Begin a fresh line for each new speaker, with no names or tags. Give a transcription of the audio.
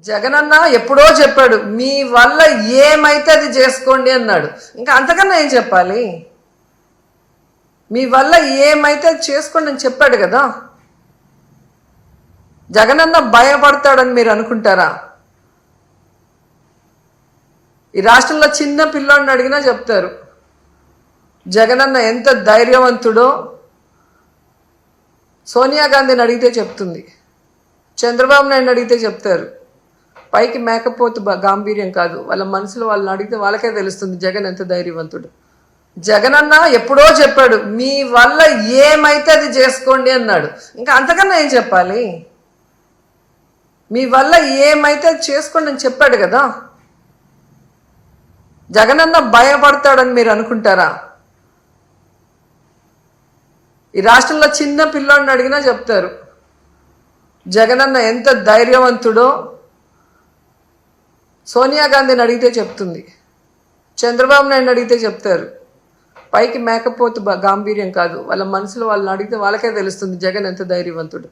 జగనన్న ఎప్పుడో చెప్పాడు, మీ వల్ల ఏమైతే అది చేసుకోండి అన్నాడు. ఇంకా అంతకన్నా ఏం చెప్పాలి? మీ వల్ల ఏమైతే అది చేసుకోండి అని చెప్పాడు కదా. జగనన్న భయపడతాడని మీరు అనుకుంటారా? ఈ రాష్ట్రంలో చిన్న పిల్లోడిని అడిగినా చెప్తారు జగనన్న ఎంత ధైర్యవంతుడో. సోనియా గాంధీని అడిగితే చెప్తుంది, చంద్రబాబు నాయుడు అడిగితే చెప్తారు. పైకి మేకపోతు గాంభీర్యం కాదు, వాళ్ళ మనసులో వాళ్ళని అడిగితే వాళ్ళకే తెలుస్తుంది జగన్ ఎంత ధైర్యవంతుడు. జగనన్న ఎప్పుడో చెప్పాడు, మీ వల్ల ఏమైతే అది చేసుకోండి అన్నాడు. ఇంకా అంతకన్నా ఏం చెప్పాలి? మీ వల్ల ఏమైతే అది చేసుకోండి అని చెప్పాడు కదా. జగనన్న భయపడతాడని మీరు అనుకుంటారా? ఈ రాష్ట్రంలో చిన్న పిల్లోడిని అడిగినా చెప్తారు జగనన్న ఎంత ధైర్యవంతుడో. సోనియా గాంధీని అడిగితే చెప్తుంది, చంద్రబాబు నాయుడు అడిగితే చెప్తారు. పైకి మేకపోతు గాంభీర్యం కాదు, వాళ్ళ మనసులో వాళ్ళని అడిగితే వాళ్ళకే తెలుస్తుంది జగన్ ఎంత ధైర్యవంతుడు.